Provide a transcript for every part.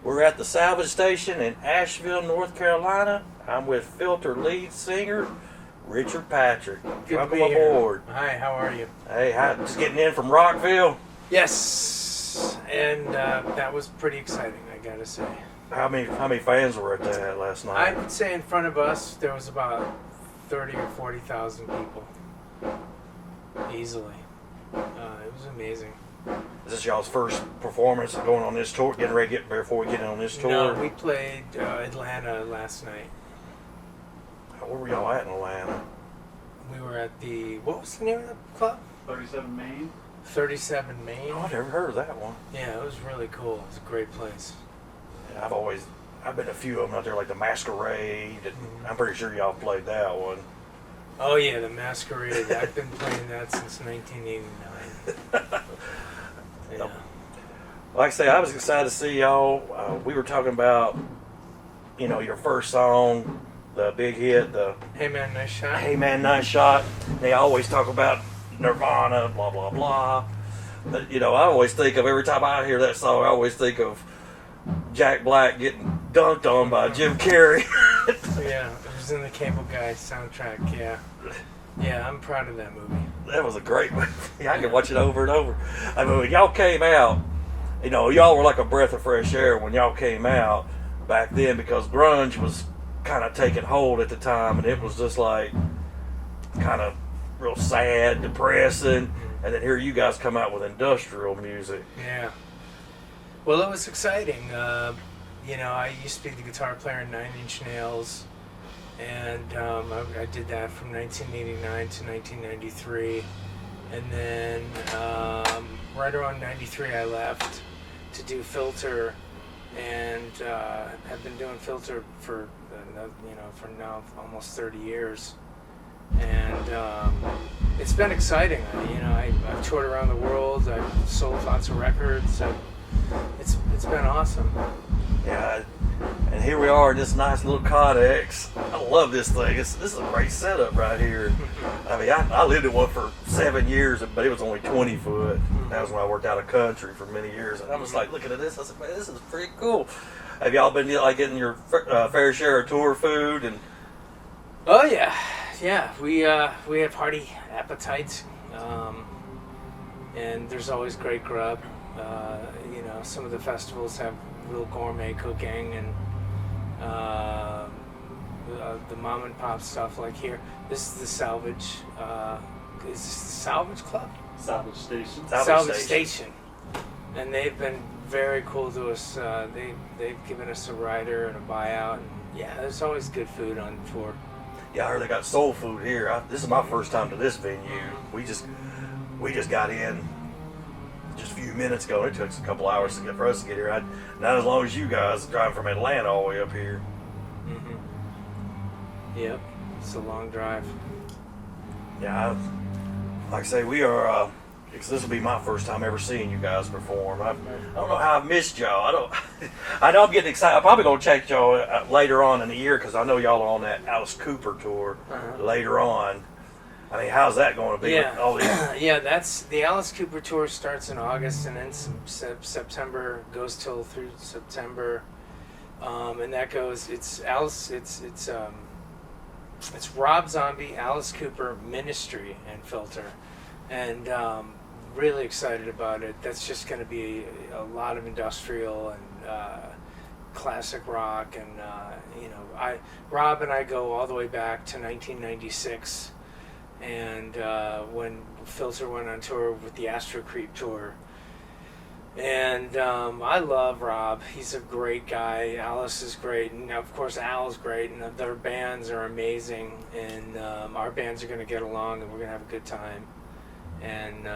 We're at the Salvage station in Asheville, North Carolina. I'm with Filter lead singer Richard Patrick. Good Welcome to be here. aboard. Hi, how are you? Hey, just getting in from Rockville. Yes, and that was pretty exciting, I gotta say. How many fans were at that last night? I would say in front of us there was about 30 or 40,000 people, easily. It was amazing. Is this y'all's first performance going on this tour? Getting ready to get before we get on this tour? No, we played Atlanta last night. Where were y'all at in Atlanta? We were at what was the name of the club? 37 Main. 37 Main. Oh, I never heard of that one. Yeah, it was really cool. It was a great place. Yeah, I've been to a few of them out there, like the Masquerade. And I'm pretty sure y'all played that one. Oh yeah, the Masquerade. I've been playing that since 1989. Yeah. Like I say, I was excited to see y'all. We were talking about, your first song, the big hit, the Hey Man, Nice Shot. Hey Man, Nice Shot. They always talk about Nirvana, blah, blah, blah. But, I always think of, every time I hear that song, I always think of Jack Black getting dunked on by Jim Carrey. Yeah, it was in the Cable Guy soundtrack, yeah. Yeah, I'm proud of that movie. That was a great movie. I could watch it over and over. I mean, when y'all came out, y'all were like a breath of fresh air when y'all came out back then, because grunge was kind of taking hold at the time, and it was just like kind of real sad, depressing, and then here you guys come out with industrial music. Yeah. Well, it was exciting. I used to be the guitar player in 9 Inch Nails, and I did that from 1989 to 1993. And then right around 93 I left to do Filter, and have been doing Filter for now almost 30 years. And it's been exciting. I've toured around the world. I've sold lots of records. It's been awesome. Yeah, and here we are in this nice little Codex. I love this thing. This is a great setup right here. I mean, I lived in one for 7 years, but it was only 20 foot. That was when I worked out of country for many years. And I was like looking at this. I said, man, this is pretty cool. Have y'all been like getting your fair share of tour food? And oh yeah. We have hearty appetites, and there's always great grub. Some of the festivals have real gourmet cooking, and the mom and pop stuff like here. This is the Salvage. Is this the Salvage Club? Salvage Station. Salvage Station. And they've been very cool to us. They've given us a rider and a buyout. And yeah, there's always good food on tour. yeah, I heard they got soul food here. This is my first time to this venue. We just got in just a few minutes ago. It took us a couple hours for us to get here. Not as long as you guys driving from Atlanta all the way up here. Yep, it's a long drive. Yeah, like I say, we are. This will be my first time ever seeing you guys perform. I don't know how I've missed y'all. I know I'm getting excited. I'm probably gonna check y'all later on in the year, because I know y'all are on that Alice Cooper tour later on. I mean, how's that going to be? Yeah, with all these? yeah. That's the Alice Cooper tour starts in August and ends September. Goes through September, and that goes. It's Alice. It's Rob Zombie, Alice Cooper, Ministry, and Filter, and really excited about it. That's just going to be a lot of industrial and classic rock, and Rob and I go all the way back to 1996. And when Filter went on tour with the Astro Creep tour. And I love Rob. He's a great guy. Alice is great. And of course Al's great. And their bands are amazing. And our bands are going to get along, and we're going to have a good time. And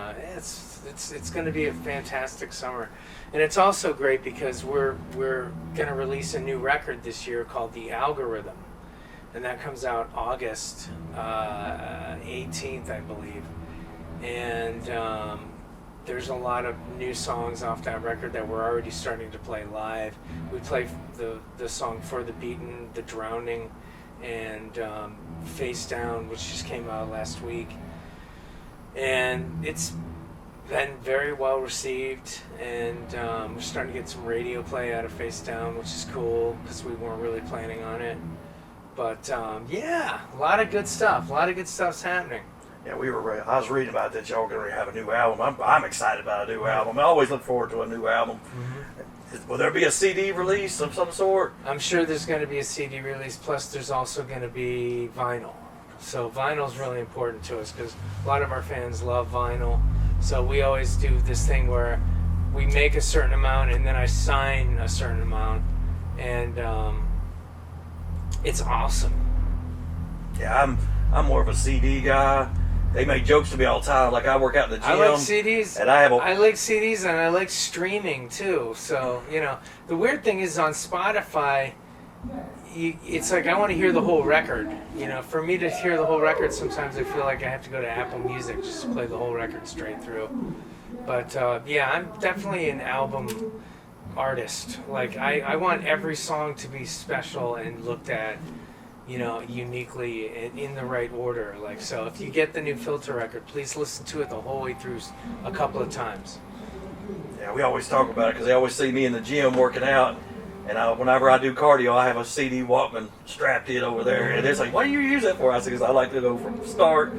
it's going to be a fantastic summer. And it's also great because we're going to release a new record this year called The Algorithm. And that comes out August 18th, I believe. And there's a lot of new songs off that record that we're already starting to play live. We play the song For the Beaten, The Drowning, and Face Down, which just came out last week. And it's been very well received, and we're starting to get some radio play out of Face Down, which is cool because we weren't really planning on it. But yeah, a lot of good stuff. A lot of good stuff's happening. Yeah, I was reading about that y'all going to have a new album. I'm excited about a new album. I always look forward to a new album. Mm-hmm. Will there be a CD release of some sort? I'm sure there's going to be a CD release. Plus, there's also going to be vinyl. So vinyl is really important to us because a lot of our fans love vinyl. So we always do this thing where we make a certain amount and then I sign a certain amount, and it's awesome. Yeah, I'm more of a CD guy. They make jokes to me all the time. Like I work out in the gym. I like CDs. And I like CDs and I like streaming too. So the weird thing is on Spotify, it's like I want to hear the whole record. For me to hear the whole record, sometimes I feel like I have to go to Apple Music just to play the whole record straight through. But yeah, I'm definitely an album artist. Like I want every song to be special and looked at, uniquely in the right order. Like, so if you get the new Filter record, please listen to it the whole way through a couple of times. Yeah, we always talk about it because they always see me in the gym working out. And whenever I do cardio, I have a CD Walkman strapped in over there. And they're like, what do you use that for? I said, because I like to go from start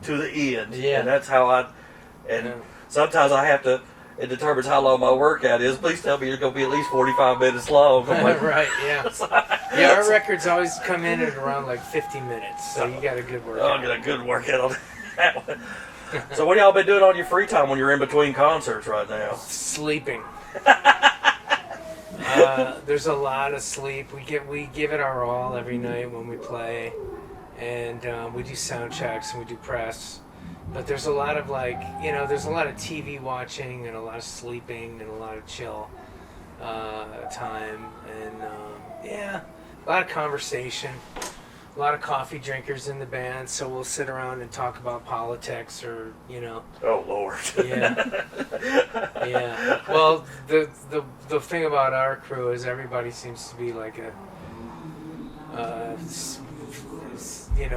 to the end. Yeah. And that's how sometimes I have to, it determines how long my workout is. Please tell me it's going to be at least 45 minutes long. I'm like, right, yeah. Yeah, our records always come in at around like 50 minutes. So you got a good workout. I'll get a good workout on that one. So what y'all been doing on your free time when you're in between concerts right now? Sleeping. There's a lot of sleep. We give it our all every night when we play, and we do sound checks and we do press. But there's a lot of there's a lot of TV watching and a lot of sleeping and a lot of chill time, and yeah, a lot of conversation. A lot of coffee drinkers in the band, so we'll sit around and talk about politics or. Oh Lord. Yeah. Yeah. Well, the thing about our crew is everybody seems to be like a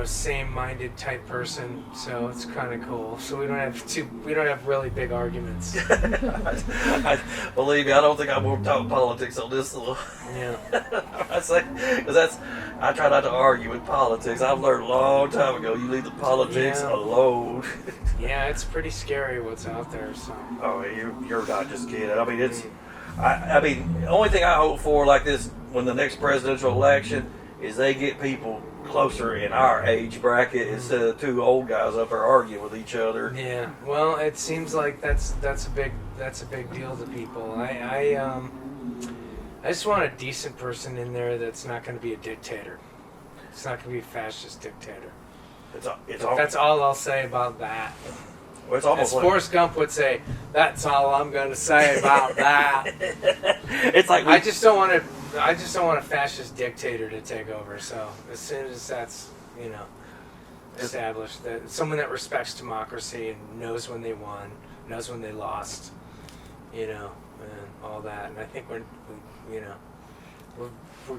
same-minded type person, so it's kind of cool. So we don't have really big arguments. Believe me, I don't think I'm going to talk politics on this little. Yeah. I try not to argue with politics. I've learned a long time ago. You leave the politics alone. Yeah, it's pretty scary what's out there. So. Oh, you're not just kidding. I mean, the only thing I hope for like this when the next presidential election is they get people closer in our age bracket instead of two old guys up there arguing with each other. Yeah. Well, it seems like that's a big deal to people. I just want a decent person in there that's not going to be a dictator. It's not going to be a fascist dictator. That's all I'll say about that. Well, it's almost as Forrest Gump would say, that's all I'm going to say about that. It's like I just don't want a fascist dictator to take over. So as soon as that's established, that someone that respects democracy and knows when they won, knows when they lost, and all that. And I think we're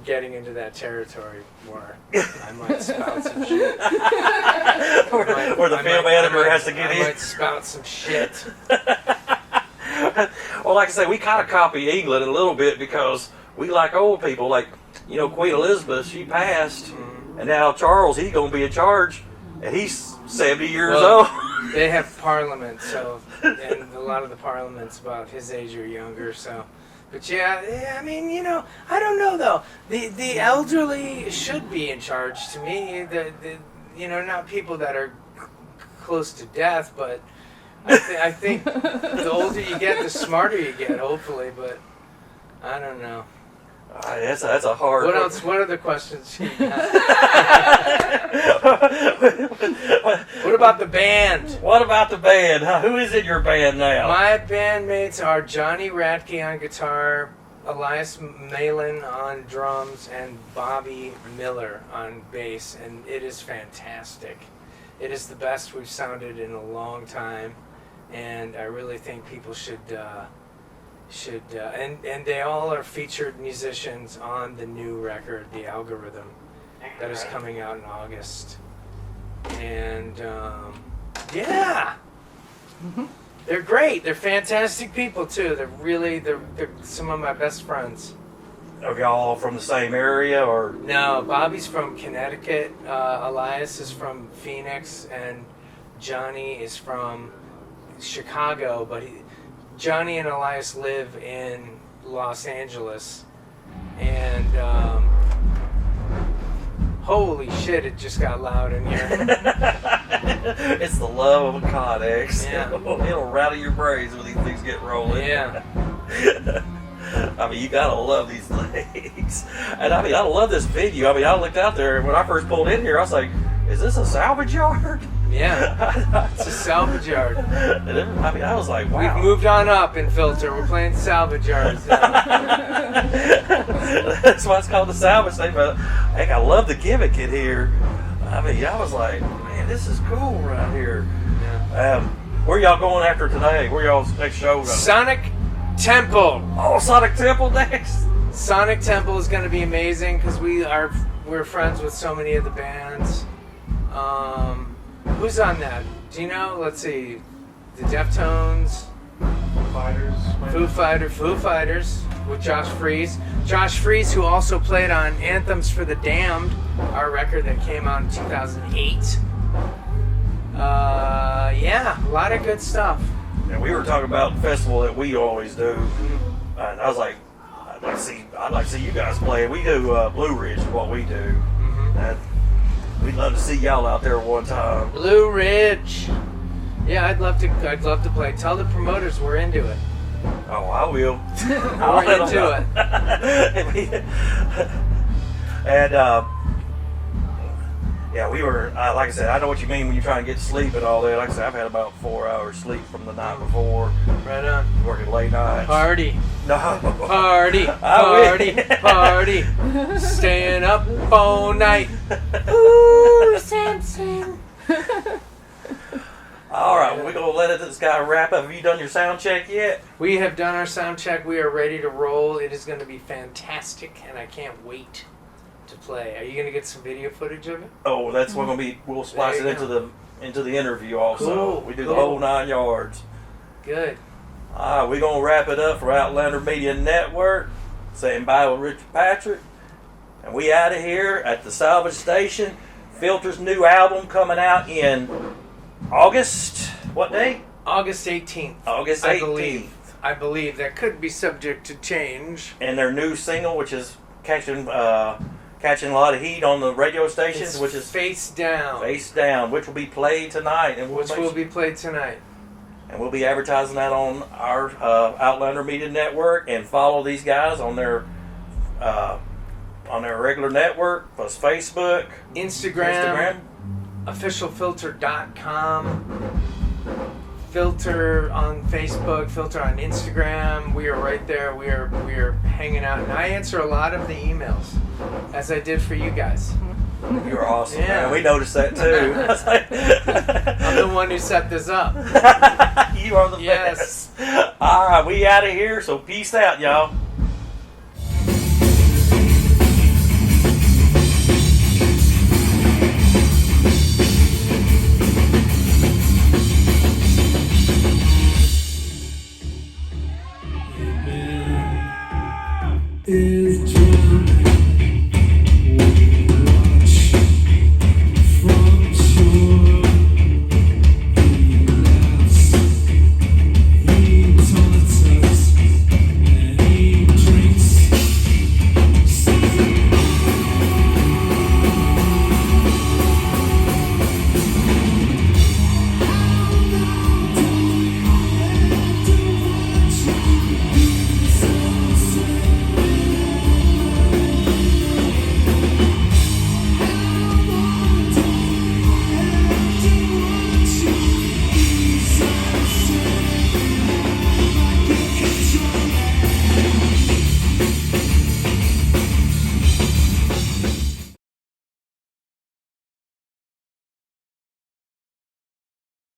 getting into that territory where I might spout some shit. Where the film editor has to get in. I might spout some shit. Well, like I say, we kind of copy England a little bit because we like old people. Like, Queen Elizabeth, she passed, and now Charles, he's going to be in charge, and he's 70 years old. They have parliament, and a lot of the parliament's about his age or younger, so. But yeah, I mean, I don't know though. The elderly should be in charge to me. Not people that are close to death, but I think the older you get, the smarter you get, hopefully. But I don't know. That's a hard. What else? What other questions you got? What about the band? What about the band? Who is in your band now? My bandmates are Johnny Radke on guitar, Elias Malin on drums, and Bobby Miller on bass, and it is fantastic. It is the best we've sounded in a long time, and I really think people should and they all are featured musicians on the new record, The Algorithm, that is coming out in August. And yeah. They're great. They're fantastic people too. They're some of my best friends. Are y'all from the same area or? No, Bobby's from Connecticut. Elias is from Phoenix, and Johnny is from Chicago. But Johnny and Elias live in Los Angeles, and holy shit, it just got loud in here. It's the love of a Codex. Yeah. It'll rattle your brains when these things get rolling. Yeah. I mean, you gotta love these things. And I mean, I love this venue. I mean, I looked out there, and when I first pulled in here, I was like, is this a salvage yard? Yeah. It's a salvage yard. And I mean, I was like, wow. We've moved on up in Filter. We're playing salvage yards now. That's why it's called the salvage thing. But heck, I love the gimmick in here. I mean, I was like, man, this is cool right here. Yeah. Where y'all going after today? Where y'all's next show going? Sonic Temple. Oh, Sonic Temple next. Sonic Temple is going to be amazing because we're friends with so many of the bands. Who's on that? Do you know? Let's see. The Deftones, Foo Fighters with Josh Freese. Josh Freese, who also played on Anthems for the Damned, our record that came out in 2008. Yeah, a lot of good stuff. And we were talking about the festival that we always do, and I was like, I'd like to see you guys play. We do Blue Ridge, is what we do. And we'd love to see y'all out there one time. Blue Ridge. Yeah, I'd love to play. Tell the promoters we're into it. Oh, I will. We're into it. And yeah, we were, like I said, I know what you mean when you're trying to get sleep and all that. Like I said, I've had about 4 hours sleep from the night before. Right on. Working late nights. Party. No. Party. Staying up all night. Ooh, Samson. All right, we're going to let this guy wrap up. Have you done your sound check yet? We have done our sound check. We are ready to roll. It is going to be fantastic, and I can't wait to play. Are you going to get some video footage of it? Oh, that's what going to be. We'll splice it There into the interview also. Cool, We do cool. the whole 9 yards. Good. All right, we're going to wrap it up for Outlander Media Network. Saying bye with Richard Patrick. And we out of here at the Salvage Station. Filter's new album coming out in August. What day? August 18th. August 18th. I believe that could be subject to change. And their new single, which is catching a lot of heat on the radio stations, It's which is Face Down. Face Down, which will be played tonight, and Which will be played tonight. and we'll be advertising that on our Outlander Media Network, and follow these guys on their regular network plus Facebook, Instagram. Officialfilter.com. Filter on Facebook, Filter on Instagram. We are right there. We are hanging out, and I answer a lot of the emails, as I did for you guys. You're awesome, Yeah. man. We noticed that too. I'm the one who set this up. You are the Yes. best. All right, we out of here. So peace out, y'all.